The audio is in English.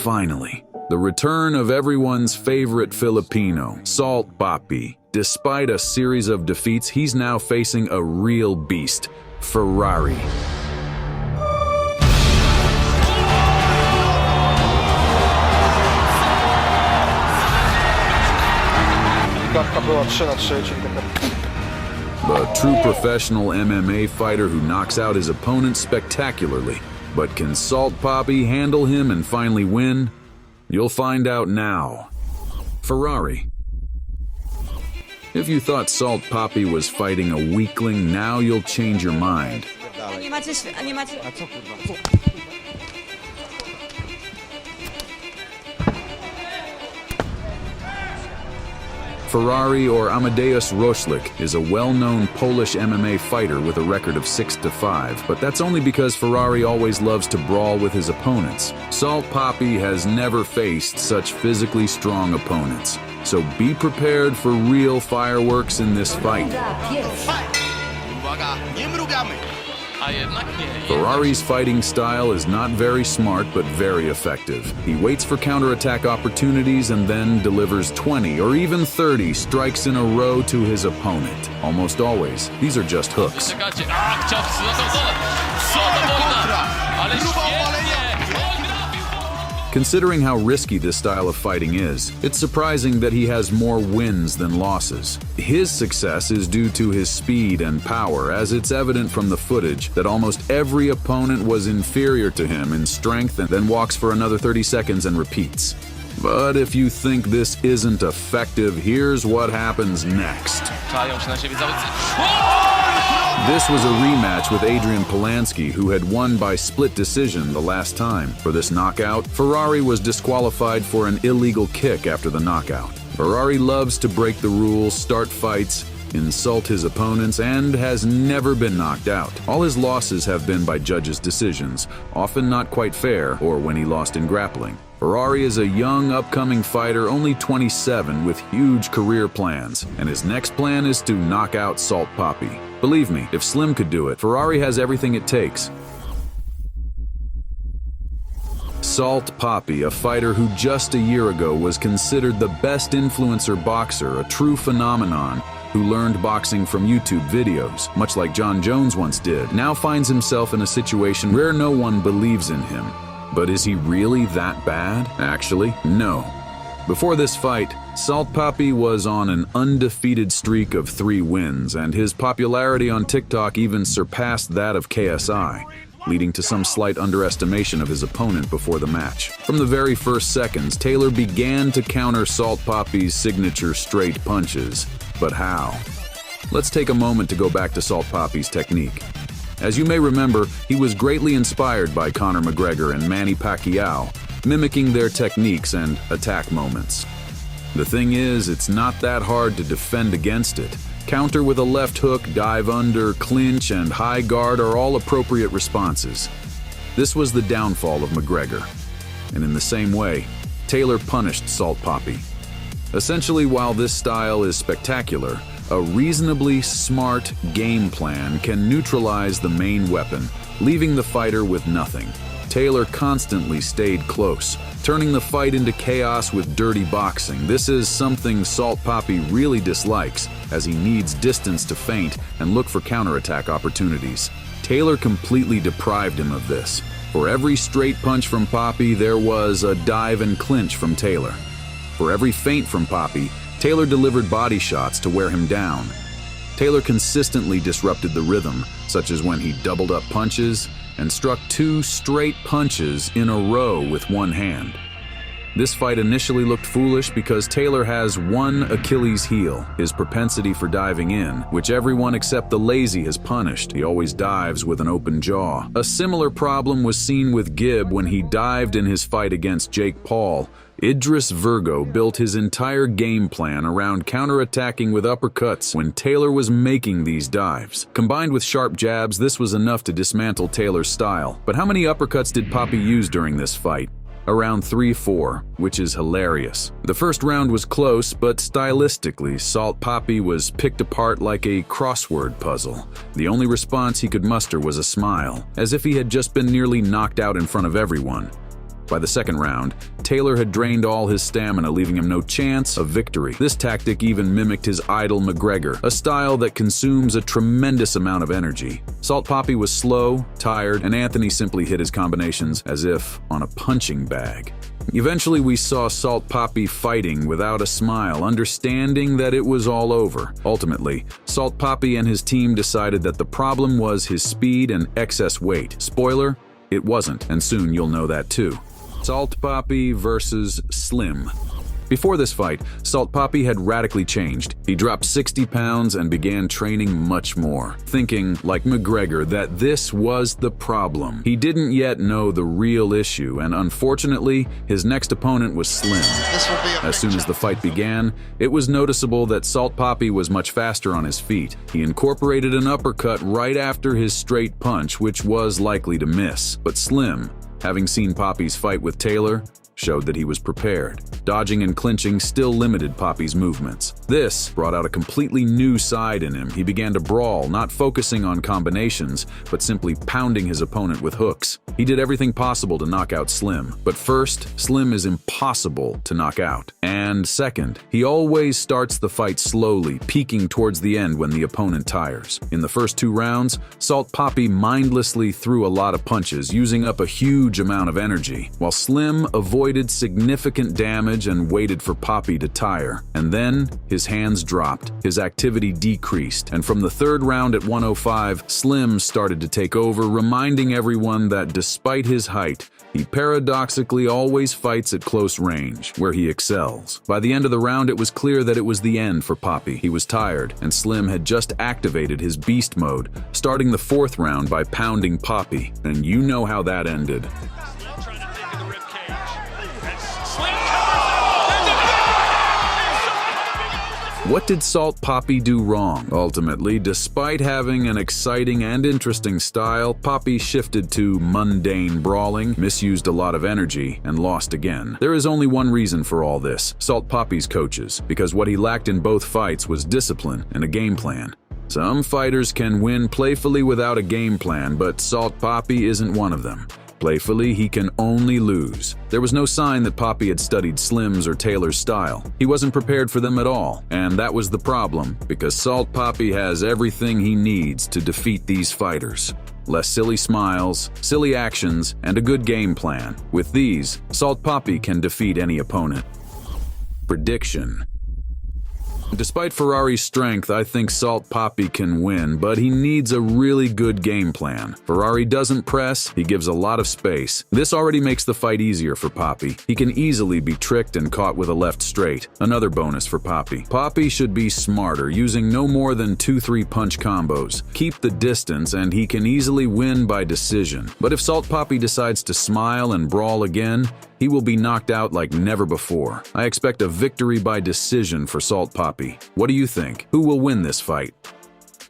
Finally, the return of everyone's favorite Filipino, Salt Papi. Despite a series of defeats, he's now facing a real beast, Ferrari. A true professional MMA fighter who knocks out his opponent spectacularly. But can Salt Papi handle him and finally win? You'll find out now. Ferrari. If you thought Salt Papi was fighting a weakling, now you'll change your mind. Ferrari, or Amadeus Roślik, is a well-known Polish MMA fighter with a record of 6-5, but that's only because Ferrari always loves to brawl with his opponents. Salt Papi has never faced such physically strong opponents, so be prepared for real fireworks in this fight. Ferrari's fighting style is not very smart, but very effective. He waits for counterattack opportunities and then delivers 20 or even 30 strikes in a row to his opponent. Almost always, these are just hooks. Considering how risky this style of fighting is, it's surprising that he has more wins than losses. His success is due to his speed and power, as it's evident from the footage that almost every opponent was inferior to him in strength and then walks for another 30 seconds and repeats. But if you think this isn't effective, here's what happens next. This was a rematch with Adrian Polansky, who had won by split decision the last time. For this knockout, Ferrari was disqualified for an illegal kick after the knockout. Ferrari loves to break the rules, start fights, insult his opponents, and has never been knocked out. All his losses have been by judges' decisions, often not quite fair, or when he lost in grappling. Ferrari is a young, upcoming fighter, only 27, with huge career plans, and his next plan is to knock out Salt Papi. Believe me, if Slim could do it, Ferrari has everything it takes. Salt Papi, a fighter who just a year ago was considered the best influencer boxer, a true phenomenon, who learned boxing from YouTube videos, much like John Jones once did, now finds himself in a situation where no one believes in him. But is he really that bad? Actually, no. Before this fight, Salt Papi was on an undefeated streak of 3 wins, and his popularity on TikTok even surpassed that of KSI, leading to some slight underestimation of his opponent before the match. From the very first seconds, Taylor began to counter Salt Papi's signature straight punches. But how? Let's take a moment to go back to Salt Papi's technique. As you may remember, he was greatly inspired by Conor McGregor and Manny Pacquiao, mimicking their techniques and attack moments. The thing is, it's not that hard to defend against it. Counter with a left hook, dive under, clinch, and high guard are all appropriate responses. This was the downfall of McGregor. And in the same way, Taylor punished Salt Papi. Essentially, while this style is spectacular, a reasonably smart game plan can neutralize the main weapon, leaving the fighter with nothing. Taylor constantly stayed close, turning the fight into chaos with dirty boxing. This is something Salt Papi really dislikes, as he needs distance to feint and look for counterattack opportunities. Taylor completely deprived him of this. For every straight punch from Papi, there was a dive and clinch from Taylor. For every feint from Papi, Taylor delivered body shots to wear him down. Taylor consistently disrupted the rhythm, such as when he doubled up punches and struck 2 straight punches in a row with one hand. This fight initially looked foolish because Taylor has one Achilles heel, his propensity for diving in, which everyone except the lazy has punished. He always dives with an open jaw. A similar problem was seen with Gibb when he dived in his fight against Jake Paul. Idris Virgo built his entire game plan around counterattacking with uppercuts when Taylor was making these dives. Combined with sharp jabs, this was enough to dismantle Taylor's style. But how many uppercuts did Papi use during this fight? Around 3-4, which is hilarious. The first round was close, but stylistically, Salt Papi was picked apart like a crossword puzzle. The only response he could muster was a smile, as if he had just been nearly knocked out in front of everyone. By the second round, Taylor had drained all his stamina, leaving him no chance of victory. This tactic even mimicked his idol McGregor, a style that consumes a tremendous amount of energy. Salt Papi was slow, tired, and Anthony simply hit his combinations as if on a punching bag. Eventually, we saw Salt Papi fighting without a smile, understanding that it was all over. Ultimately, Salt Papi and his team decided that the problem was his speed and excess weight. Spoiler, it wasn't, and soon you'll know that too. Salt Papi versus Slim. Before this fight, Salt Papi had radically changed. He dropped 60 pounds and began training much more, thinking, like McGregor, that this was the problem. He didn't yet know the real issue, and unfortunately, his next opponent was Slim. As soon as the fight began, it was noticeable that Salt Papi was much faster on his feet. He incorporated an uppercut right after his straight punch, which was likely to miss. But Slim, having seen Papi's fight with Taylor, showed that he was prepared. Dodging and clinching still limited Papi's movements. This brought out a completely new side in him. He began to brawl, not focusing on combinations, but simply pounding his opponent with hooks. He did everything possible to knock out Slim. But first, Slim is impossible to knock out. And second, he always starts the fight slowly, peaking towards the end when the opponent tires. In the first 2 rounds, Salt Papi mindlessly threw a lot of punches, using up a huge amount of energy, while Slim avoided significant damage and waited for Papi to tire. And then, his hands dropped, his activity decreased, and from the 3rd round at 105, Slim started to take over, reminding everyone that despite his height, he paradoxically always fights at close range, where he excels. By the end of the round, it was clear that it was the end for Papi. He was tired, and Slim had just activated his beast mode, starting the 4th round by pounding Papi, and you know how that ended. What did Salt Papi do wrong? Ultimately, despite having an exciting and interesting style, Papi shifted to mundane brawling, misused a lot of energy, and lost again. There is only one reason for all this: Salt Papi's coaches, because what he lacked in both fights was discipline and a game plan. Some fighters can win playfully without a game plan, but Salt Papi isn't one of them. Playfully, he can only lose. There was no sign that Papi had studied Slim's or Taylor's style. He wasn't prepared for them at all, and that was the problem, because Salt Papi has everything he needs to defeat these fighters. Less silly smiles, silly actions, and a good game plan. With these, Salt Papi can defeat any opponent. Prediction. Despite Ferrari's strength, I think Salt Papi can win, but he needs a really good game plan. Ferrari doesn't press, he gives a lot of space. This already makes the fight easier for Papi. He can easily be tricked and caught with a left straight. Another bonus for Papi. Papi should be smarter, using no more than 2-3 punch combos. Keep the distance, and he can easily win by decision. But if Salt Papi decides to smile and brawl again, he will be knocked out like never before. I expect a victory by decision for Salt Papi. What do you think? Who will win this fight?